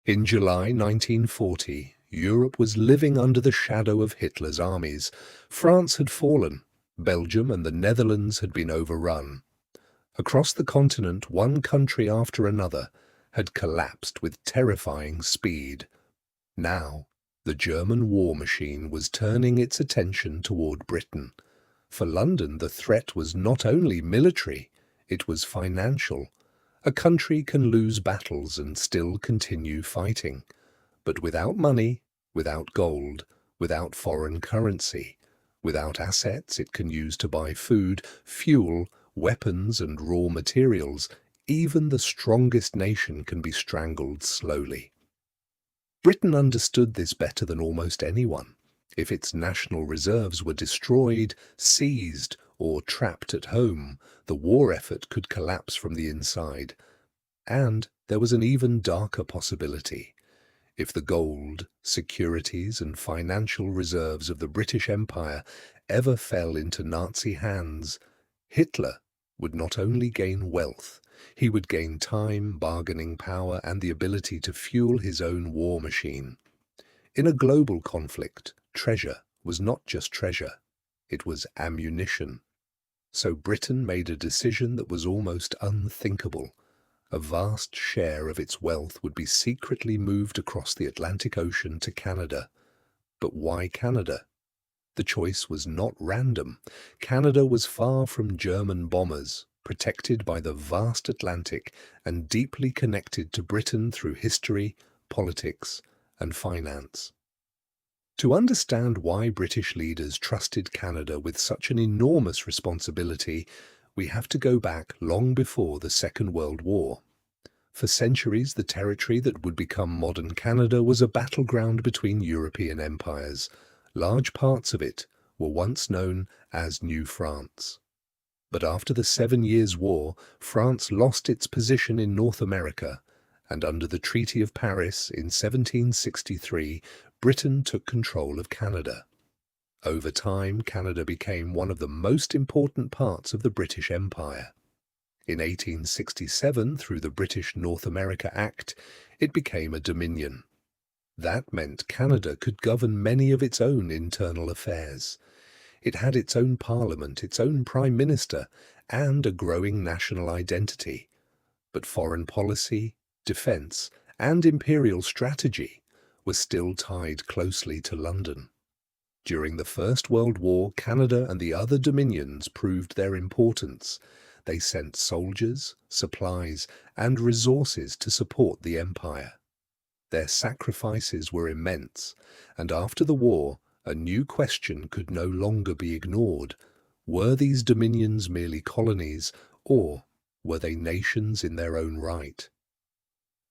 In July 1940, Europe was living under the shadow of Hitler's armies. France had fallen. Belgium and the Netherlands had been overrun. Across the continent, one country after another had collapsed with terrifying speed. Now, the German war machine was turning its attention toward Britain. For London, the threat was not only military, it was financial. A country can lose battles and still continue fighting. But without money, without gold, without foreign currency, without assets it can use to buy food, fuel, weapons and raw materials, even the strongest nation can be strangled slowly. Britain understood this better than almost anyone. If its national reserves were destroyed, seized, or trapped at home, the war effort could collapse from the inside. And there was an even darker possibility. If the gold, securities, and financial reserves of the British Empire ever fell into Nazi hands, Hitler would not only gain wealth, he would gain time, bargaining power, and the ability to fuel his own war machine. In a global conflict, treasure was not just treasure, it was ammunition. So Britain made a decision that was almost unthinkable. A vast share of its wealth would be secretly moved across the Atlantic Ocean to Canada. But why Canada? The choice was not random. Canada was far from German bombers, protected by the vast Atlantic and deeply connected to Britain through history, politics, and finance. To understand why British leaders trusted Canada with such an enormous responsibility, we have to go back long before the Second World War. For centuries, the territory that would become modern Canada was a battleground between European empires. Large parts of it were once known as New France. But after the 7 Years' War, France lost its position in North America, and under the Treaty of Paris in 1763, Britain took control of Canada. Over time, Canada became one of the most important parts of the British Empire. In 1867, through the British North America Act, it became a dominion. That meant Canada could govern many of its own internal affairs. It had its own parliament, its own prime minister, and a growing national identity. But foreign policy, defense, and imperial strategy were still tied closely to London. During the First World War, Canada and the other dominions proved their importance. They sent soldiers, supplies, and resources to support the empire. Their sacrifices were immense, and after the war, a new question could no longer be ignored. Were these dominions merely colonies, or were they nations in their own right?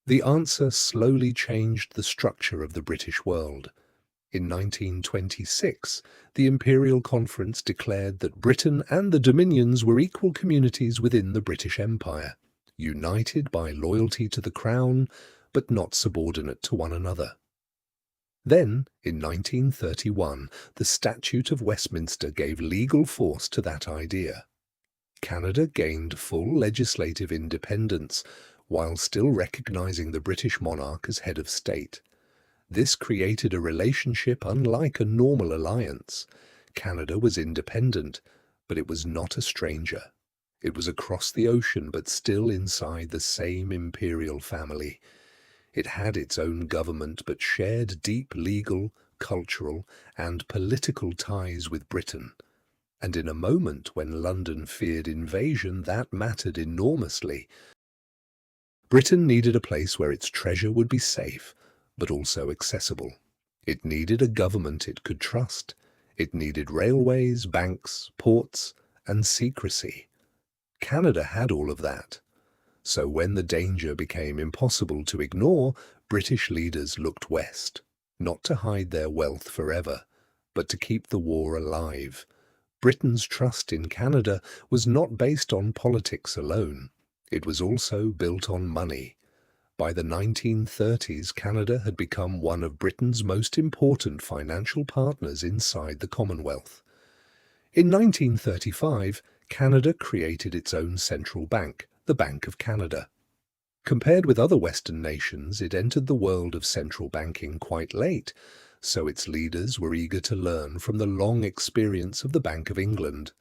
The answer slowly changed the structure of the British world. In 1926, the Imperial Conference declared that Britain and the Dominions were equal communities within the British Empire, united by loyalty to the Crown, but not subordinate to one another. Then, in 1931, the Statute of Westminster gave legal force to that idea. Canada gained full legislative independence, while still recognizing the British monarch as head of state. This created a relationship unlike a normal alliance. Canada was independent, but it was not a stranger. It was across the ocean, but still inside the same imperial family. It had its own government, but shared deep legal, cultural, and political ties with Britain. And in a moment when London feared invasion, that mattered enormously. Britain needed a place where its treasure would be safe, but also accessible. It needed a government it could trust. It needed railways, banks, ports, and secrecy. Canada had all of that. So when the danger became impossible to ignore, British leaders looked west, not to hide their wealth forever, but to keep the war alive. Britain's trust in Canada was not based on politics alone. It was also built on money. By the 1930s, Canada had become one of Britain's most important financial partners inside the Commonwealth. In 1935, Canada created its own central bank, the Bank of Canada. Compared with other Western nations, it entered the world of central banking quite late, so its leaders were eager to learn from the long experience of the Bank of England.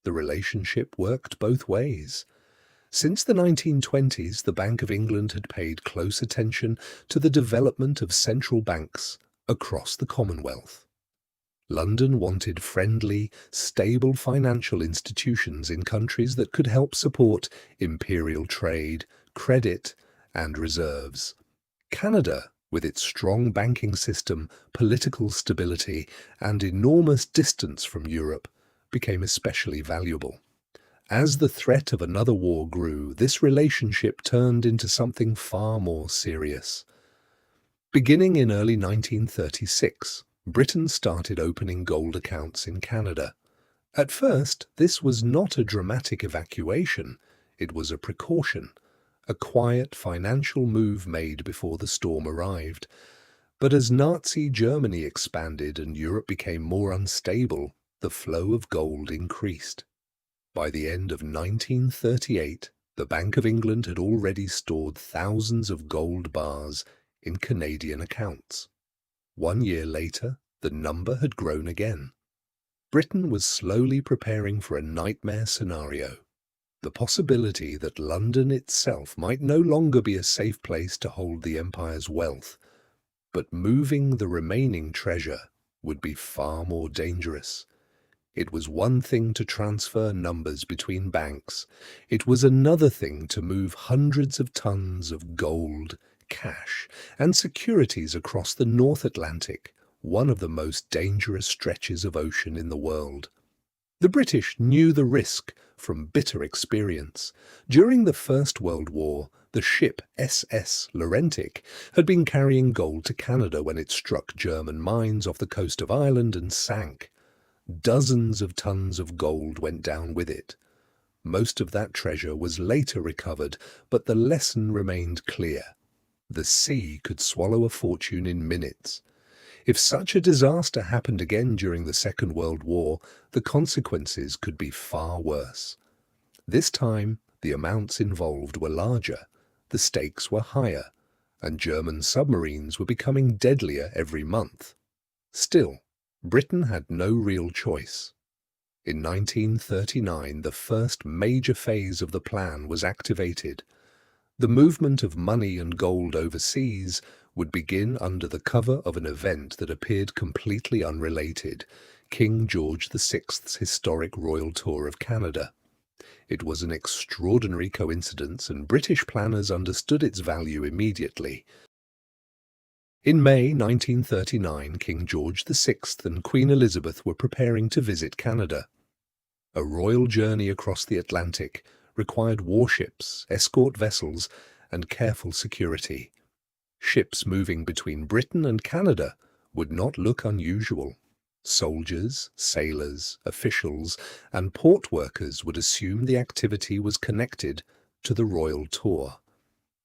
The relationship worked both ways. Since the 1920s, the Bank of England had paid close attention to the development of central banks across the Commonwealth. London wanted friendly, stable financial institutions in countries that could help support imperial trade, credit, and reserves. Canada, with its strong banking system, political stability, and enormous distance from Europe, became especially valuable. As the threat of another war grew, this relationship turned into something far more serious. Beginning in early 1936, Britain started opening gold accounts in Canada. At first, this was not a dramatic evacuation. It was a precaution, a quiet financial move made before the storm arrived. But as Nazi Germany expanded and Europe became more unstable, the flow of gold increased. By the end of 1938, the Bank of England had already stored thousands of gold bars in Canadian accounts. 1 year later, the number had grown again. Britain was slowly preparing for a nightmare scenario. The possibility that London itself might no longer be a safe place to hold the empire's wealth, but moving the remaining treasure would be far more dangerous. It was one thing to transfer numbers between banks. It was another thing to move hundreds of tons of gold, cash, and securities across the North Atlantic, one of the most dangerous stretches of ocean in the world. The British knew the risk from bitter experience. During the First World War, the ship SS Laurentic had been carrying gold to Canada when it struck German mines off the coast of Ireland and sank. Dozens of tons of gold went down with it. Most of that treasure was later recovered, but the lesson remained clear. The sea could swallow a fortune in minutes. If such a disaster happened again during the Second World War, the consequences could be far worse. This time, the amounts involved were larger, the stakes were higher, and German submarines were becoming deadlier every month. Still, Britain had no real choice. In 1939, the first major phase of the plan was activated. The movement of money and gold overseas would begin under the cover of an event that appeared completely unrelated, King George VI's historic royal tour of Canada. It was an extraordinary coincidence, and British planners understood its value immediately. In May 1939, King George VI and Queen Elizabeth were preparing to visit Canada. A royal journey across the Atlantic required warships, escort vessels, and careful security. Ships moving between Britain and Canada would not look unusual. Soldiers, sailors, officials, and port workers would assume the activity was connected to the royal tour.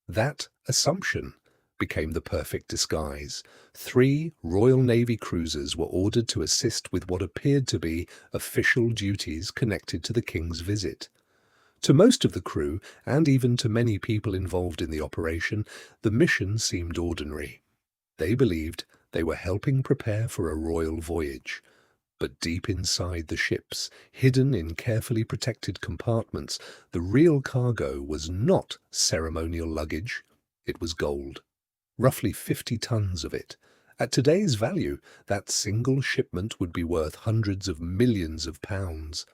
That assumption became the perfect disguise. 3 Royal Navy cruisers were ordered to assist with what appeared to be official duties connected to the King's visit. To most of the crew, and even to many people involved in the operation, the mission seemed ordinary. They believed they were helping prepare for a royal voyage. But deep inside the ships, hidden in carefully protected compartments, the real cargo was not ceremonial luggage. It was gold. Roughly 50 tons of it. At today's value, that single shipment would be worth hundreds of millions of pounds.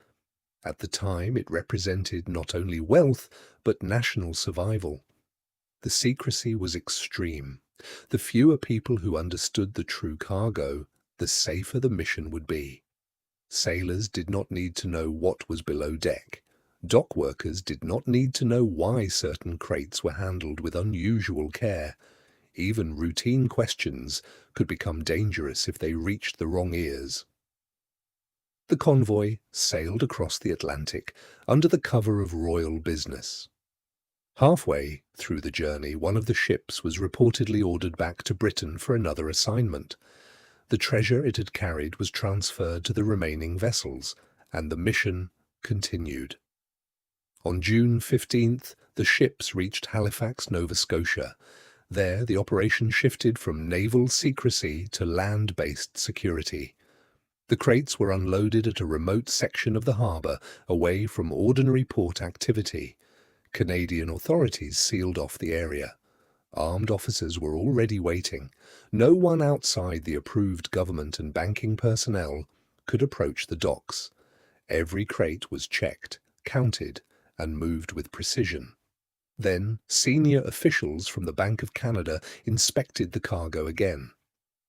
At the time, it represented not only wealth, but national survival. The secrecy was extreme. The fewer people who understood the true cargo, the safer the mission would be. Sailors did not need to know what was below deck. Dock workers did not need to know why certain crates were handled with unusual care. Even routine questions could become dangerous if they reached the wrong ears. The convoy sailed across the Atlantic under the cover of royal business. Halfway through the journey, one of the ships was reportedly ordered back to Britain for another assignment. The treasure it had carried was transferred to the remaining vessels, and the mission continued. On June 15th, the ships reached Halifax, Nova Scotia. There, the operation shifted from naval secrecy to land-based security. The crates were unloaded at a remote section of the harbour, away from ordinary port activity. Canadian authorities sealed off the area. Armed officers were already waiting. No one outside the approved government and banking personnel could approach the docks. Every crate was checked, counted, and moved with precision. Then, senior officials from the Bank of Canada inspected the cargo again.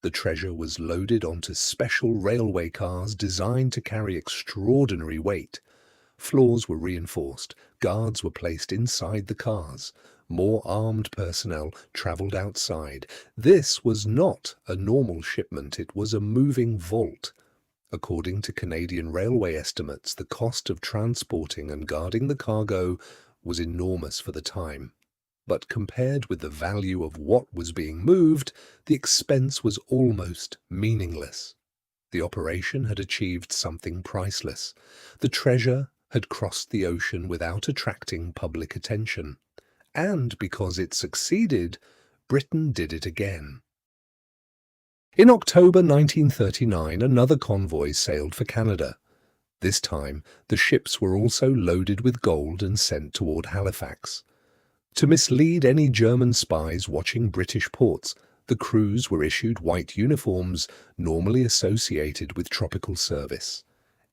The treasure was loaded onto special railway cars designed to carry extraordinary weight. Floors were reinforced, guards were placed inside the cars. More armed personnel travelled outside. This was not a normal shipment, it was a moving vault. According to Canadian railway estimates, the cost of transporting and guarding the cargo was enormous for the time. But compared with the value of what was being moved, the expense was almost meaningless. The operation had achieved something priceless. The treasure had crossed the ocean without attracting public attention. And because it succeeded, Britain did it again. In October 1939, another convoy sailed for Canada. This time, the ships were also loaded with gold and sent toward Halifax. To mislead any German spies watching British ports, the crews were issued white uniforms normally associated with tropical service.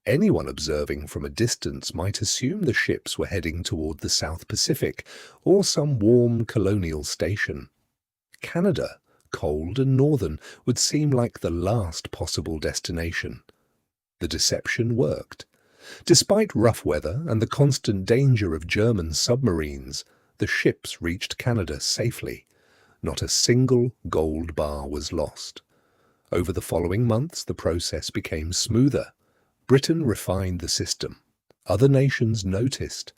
Anyone observing from a distance might assume the ships were heading toward the South Pacific or some warm colonial station. Canada, cold and northern, would seem like the last possible destination. The deception worked. Despite rough weather and the constant danger of German submarines, the ships reached Canada safely. Not a single gold bar was lost. Over the following months, the process became smoother. Britain refined the system. Other nations noticed.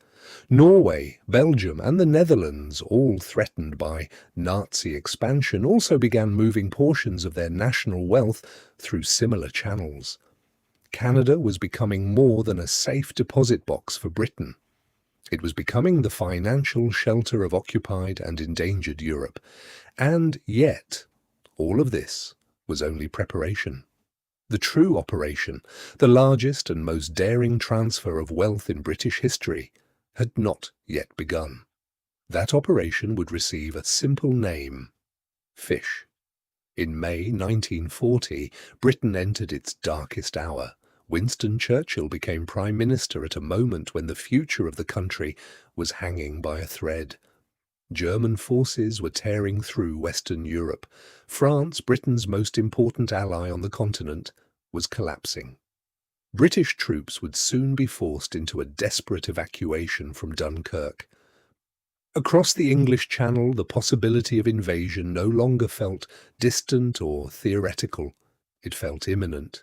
Norway, Belgium, and the Netherlands, all threatened by Nazi expansion, also began moving portions of their national wealth through similar channels. Canada was becoming more than a safe deposit box for Britain. It was becoming the financial shelter of occupied and endangered Europe. And yet, all of this was only preparation. The true operation, the largest and most daring transfer of wealth in British history, had not yet begun. That operation would receive a simple name: Fish. In May 1940, Britain entered its darkest hour. Winston Churchill became Prime Minister at a moment when the future of the country was hanging by a thread. German forces were tearing through Western Europe. France, Britain's most important ally on the continent, was collapsing. British troops would soon be forced into a desperate evacuation from Dunkirk. Across the English Channel, the possibility of invasion no longer felt distant or theoretical. It felt imminent.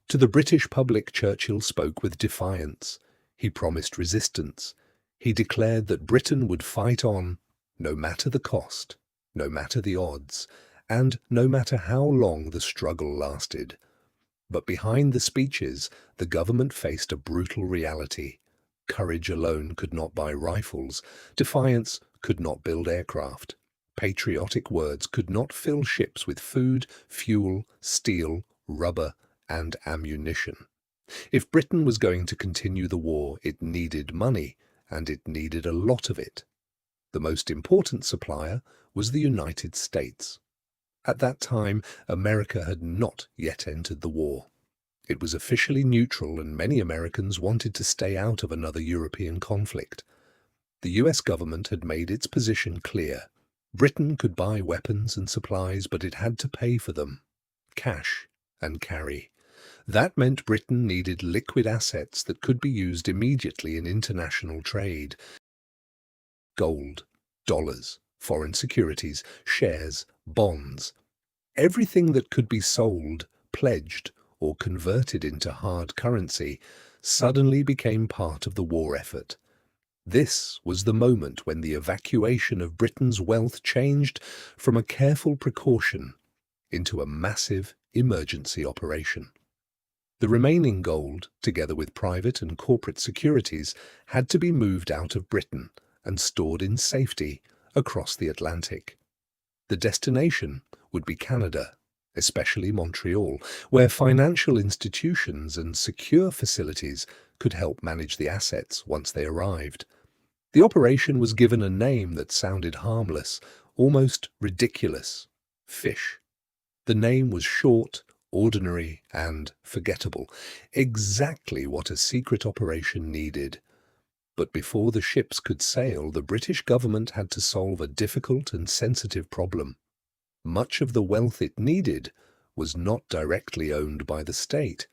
To the British public, Churchill spoke with defiance. He promised resistance. He declared that Britain would fight on, no matter the cost, no matter the odds, and no matter how long the struggle lasted. But behind the speeches, the government faced a brutal reality. Courage alone could not buy rifles. Defiance could not build aircraft. Patriotic words could not fill ships with food, fuel, steel, rubber, and ammunition. If Britain was going to continue the war, it needed money, and it needed a lot of it. The most important supplier was the United States. At that time, America had not yet entered the war. It was officially neutral, and many Americans wanted to stay out of another European conflict. The US government had made its position clear. Britain could buy weapons and supplies, but it had to pay for them. Cash and carry. That meant Britain needed liquid assets that could be used immediately in international trade. Gold, dollars, foreign securities, shares, bonds. Everything that could be sold, pledged, or converted into hard currency suddenly became part of the war effort. This was the moment when the evacuation of Britain's wealth changed from a careful precaution into a massive emergency operation. The remaining gold, together with private and corporate securities, had to be moved out of Britain and stored in safety across the Atlantic. The destination would be Canada, especially Montreal, where financial institutions and secure facilities could help manage the assets once they arrived. The operation was given a name that sounded harmless, almost ridiculous: Fish. The name was short, ordinary, and forgettable, exactly what a secret operation needed. But before the ships could sail, the British government had to solve a difficult and sensitive problem. Much of the wealth it needed was not directly owned by the state.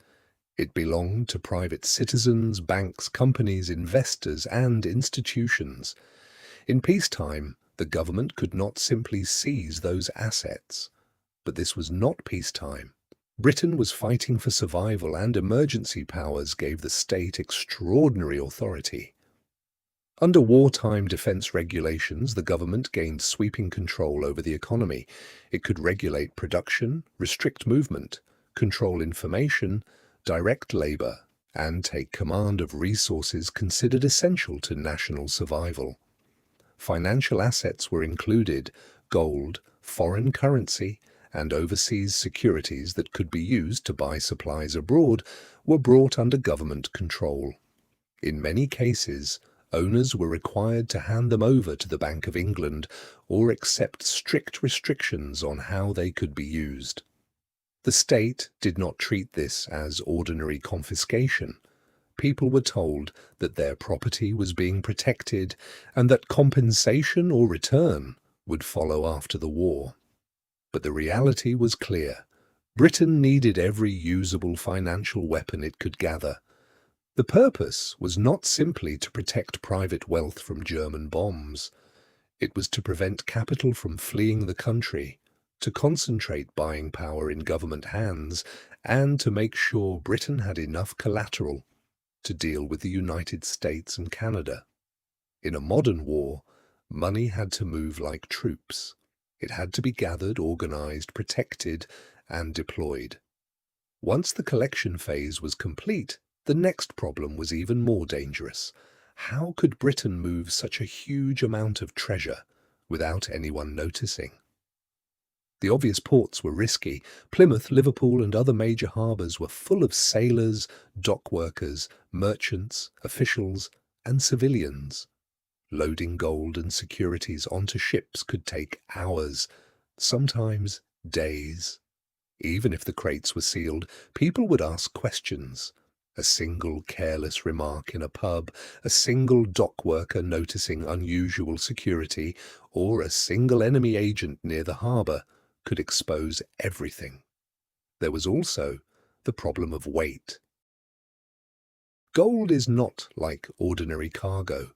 It belonged to private citizens, banks, companies, investors, and institutions. In peacetime, the government could not simply seize those assets. But this was not peacetime. Britain was fighting for survival, and emergency powers gave the state extraordinary authority. Under wartime defense regulations, the government gained sweeping control over the economy. It could regulate production, restrict movement, control information, direct labor, and take command of resources considered essential to national survival. Financial assets were included: gold, foreign currency, and overseas securities that could be used to buy supplies abroad were brought under government control. In many cases, owners were required to hand them over to the Bank of England or accept strict restrictions on how they could be used. The state did not treat this as ordinary confiscation. People were told that their property was being protected and that compensation or return would follow after the war. But the reality was clear. Britain needed every usable financial weapon it could gather. The purpose was not simply to protect private wealth from German bombs. It was to prevent capital from fleeing the country, to concentrate buying power in government hands, and to make sure Britain had enough collateral to deal with the United States and Canada. In a modern war, money had to move like troops. It had to be gathered, organized, protected, and deployed. Once the collection phase was complete, the next problem was even more dangerous. How could Britain move such a huge amount of treasure without anyone noticing? The obvious ports were risky. Plymouth, Liverpool, and other major harbours were full of sailors, dock workers, merchants, officials, and civilians. Loading gold and securities onto ships could take hours, sometimes days. Even if the crates were sealed, people would ask questions. A single careless remark in a pub, a single dock worker noticing unusual security, or a single enemy agent near the harbour could expose everything. There was also the problem of weight. Gold is not like ordinary cargo.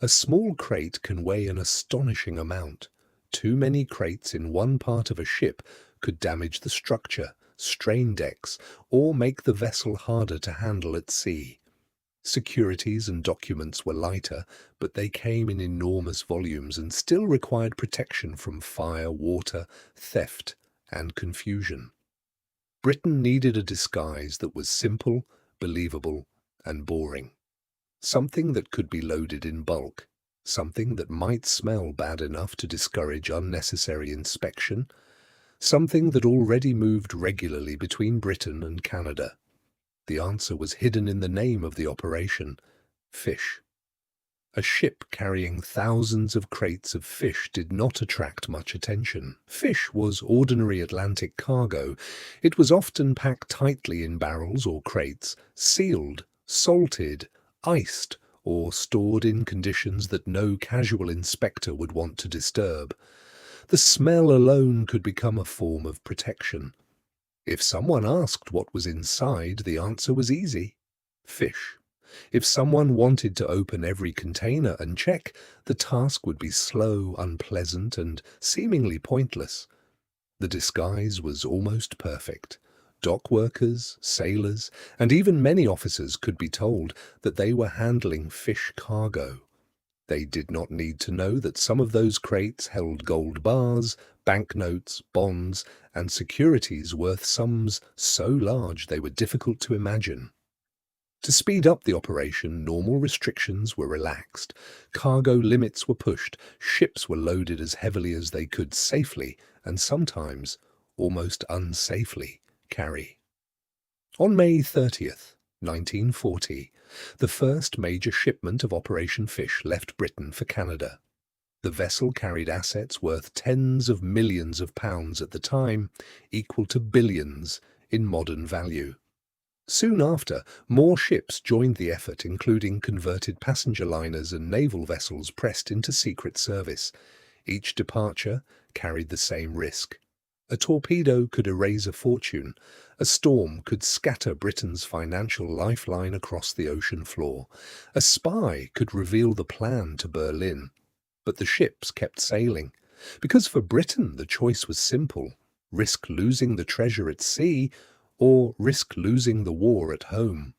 A small crate can weigh an astonishing amount. Too many crates in one part of a ship could damage the structure, strain decks, or make the vessel harder to handle at sea. Securities and documents were lighter, but they came in enormous volumes and still required protection from fire, water, theft, and confusion. Britain needed a disguise that was simple, believable, and boring. Something that could be loaded in bulk, something that might smell bad enough to discourage unnecessary inspection, something that already moved regularly between Britain and Canada. The answer was hidden in the name of the operation: fish. A ship carrying thousands of crates of fish did not attract much attention. Fish was ordinary Atlantic cargo. It was often packed tightly in barrels or crates, sealed, salted, iced, or stored in conditions that no casual inspector would want to disturb. The smell alone could become a form of protection. If someone asked what was inside, the answer was easy: fish. If someone wanted to open every container and check, the task would be slow, unpleasant, and seemingly pointless. The disguise was almost perfect. Dock workers, sailors, and even many officers could be told that they were handling fish cargo. They did not need to know that some of those crates held gold bars, banknotes, bonds, and securities worth sums so large they were difficult to imagine. To speed up the operation, normal restrictions were relaxed, cargo limits were pushed, ships were loaded as heavily as they could safely, and sometimes almost unsafely, carry. On May 30th, 1940, the first major shipment of Operation Fish left Britain for Canada. The vessel carried assets worth tens of millions of pounds at the time, equal to billions in modern value. Soon after, more ships joined the effort, including converted passenger liners and naval vessels pressed into secret service. Each departure carried the same risk. A torpedo could erase a fortune. A storm could scatter Britain's financial lifeline across the ocean floor. A spy could reveal the plan to Berlin. But the ships kept sailing, because for Britain the choice was simple: risk losing the treasure at sea or risk losing the war at home.